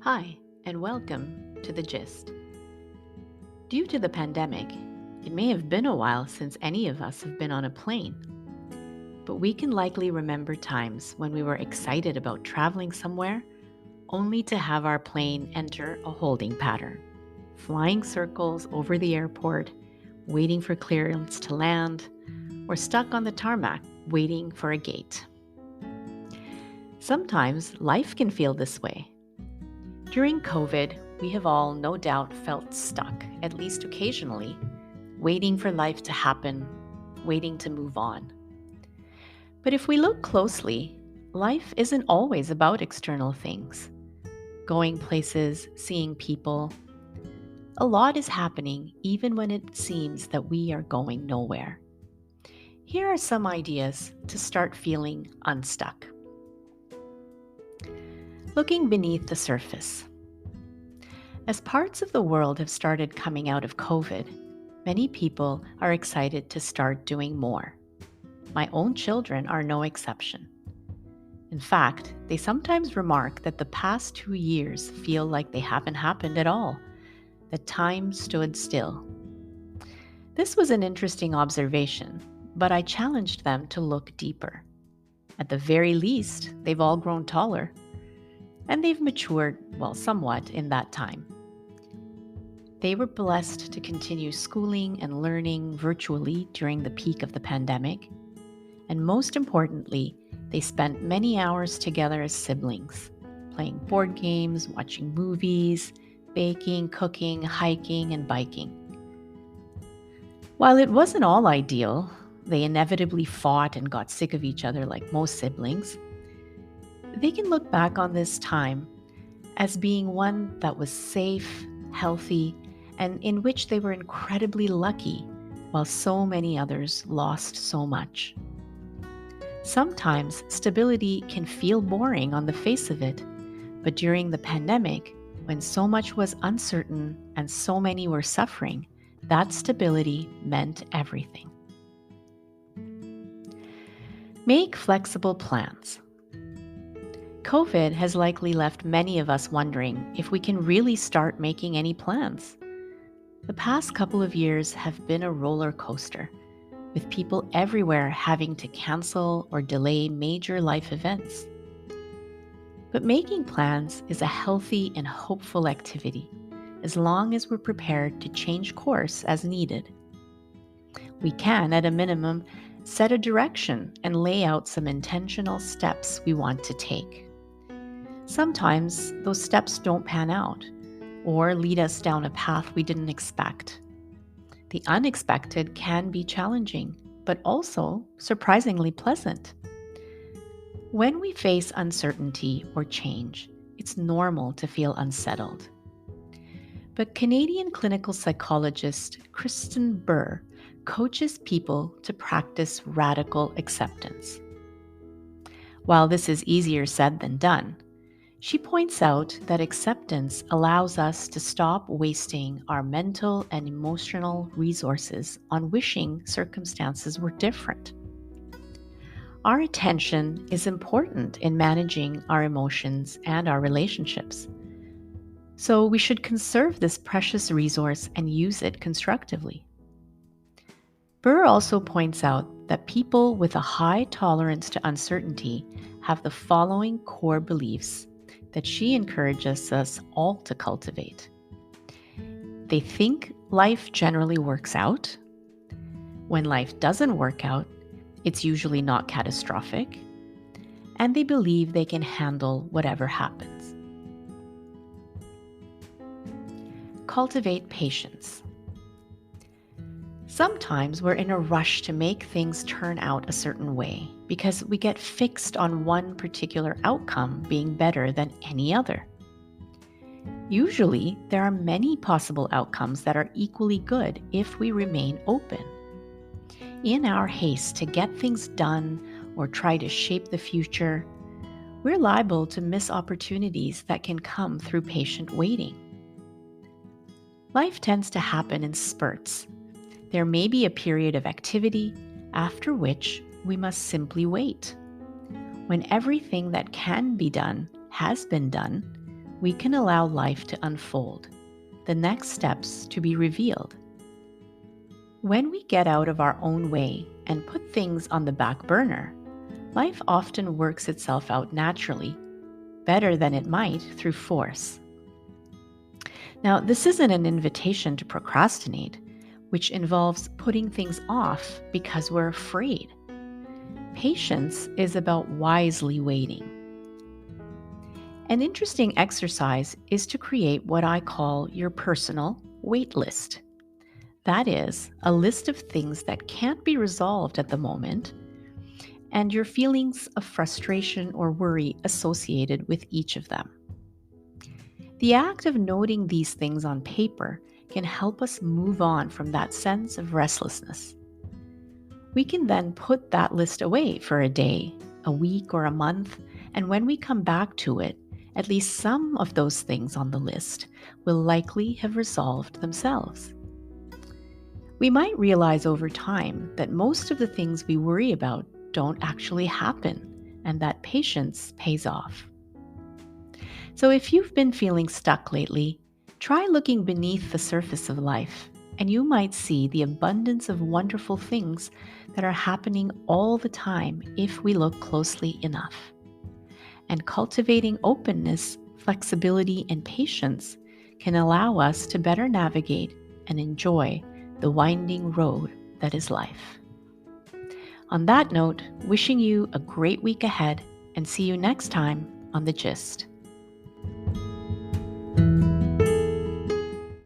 Hi, and welcome to The Gist. Due to the pandemic, it may have been a while since any of us have been on a plane, but we can likely remember times when we were excited about traveling somewhere only to have our plane enter a holding pattern, flying circles over the airport, waiting for clearance to land, or stuck on the tarmac waiting for a gate. Sometimes life can feel this way. During COVID, we have all no doubt felt stuck, at least occasionally, waiting for life to happen, waiting to move on. But if we look closely, life isn't always about external things. Going places, seeing people. A lot is happening even when it seems that we are going nowhere. Here are some ideas to start feeling unstuck. Looking beneath the surface. As parts of the world have started coming out of COVID, many people are excited to start doing more. My own children are no exception. In fact, they sometimes remark that the past 2 years feel like they haven't happened at all, that time stood still. This was an interesting observation, but I challenged them to look deeper. At the very least, they've all grown taller, and they've matured, somewhat in that time. They were blessed to continue schooling and learning virtually during the peak of the pandemic. And most importantly, they spent many hours together as siblings, playing board games, watching movies, baking, cooking, hiking, and biking. While it wasn't all ideal, they inevitably fought and got sick of each other like most siblings. They can look back on this time as being one that was safe, healthy, and in which they were incredibly lucky, while so many others lost so much. Sometimes stability can feel boring on the face of it, but during the pandemic, when so much was uncertain and so many were suffering, that stability meant everything. Make flexible plans. COVID has likely left many of us wondering if we can really start making any plans. The past couple of years have been a roller coaster, with people everywhere having to cancel or delay major life events. But making plans is a healthy and hopeful activity, as long as we're prepared to change course as needed. We can, at a minimum, set a direction and lay out some intentional steps we want to take. Sometimes those steps don't pan out or lead us down a path we didn't expect. The unexpected can be challenging, but also surprisingly pleasant. When we face uncertainty or change, it's normal to feel unsettled. But Canadian clinical psychologist Kristen Burr coaches people to practice radical acceptance. While this is easier said than done, she points out that acceptance allows us to stop wasting our mental and emotional resources on wishing circumstances were different. Our attention is important in managing our emotions and our relationships. So we should conserve this precious resource and use it constructively. Burr also points out that people with a high tolerance to uncertainty have the following core beliefs that she encourages us all to cultivate. They think life generally works out. When life doesn't work out, it's usually not catastrophic. And they believe they can handle whatever happens. Cultivate patience. Sometimes we're in a rush to make things turn out a certain way because we get fixed on one particular outcome being better than any other. Usually, there are many possible outcomes that are equally good if we remain open. In our haste to get things done or try to shape the future, we're liable to miss opportunities that can come through patient waiting. Life tends to happen in spurts. There may be a period of activity, after which we must simply wait. When everything that can be done has been done, we can allow life to unfold, the next steps to be revealed. When we get out of our own way and put things on the back burner, life often works itself out naturally, better than it might through force. Now, this isn't an invitation to procrastinate, which involves putting things off because we're afraid. Patience is about wisely waiting. An interesting exercise is to create what I call your personal wait list. That is, a list of things that can't be resolved at the moment, and your feelings of frustration or worry associated with each of them. The act of noting these things on paper can help us move on from that sense of restlessness. We can then put that list away for a day, a week, or a month, and when we come back to it, at least some of those things on the list will likely have resolved themselves. We might realize over time that most of the things we worry about don't actually happen, and that patience pays off. So if you've been feeling stuck lately, try looking beneath the surface of life, and you might see the abundance of wonderful things that are happening all the time if we look closely enough. And cultivating openness, flexibility, and patience can allow us to better navigate and enjoy the winding road that is life. On that note, wishing you a great week ahead, and see you next time on The Gist.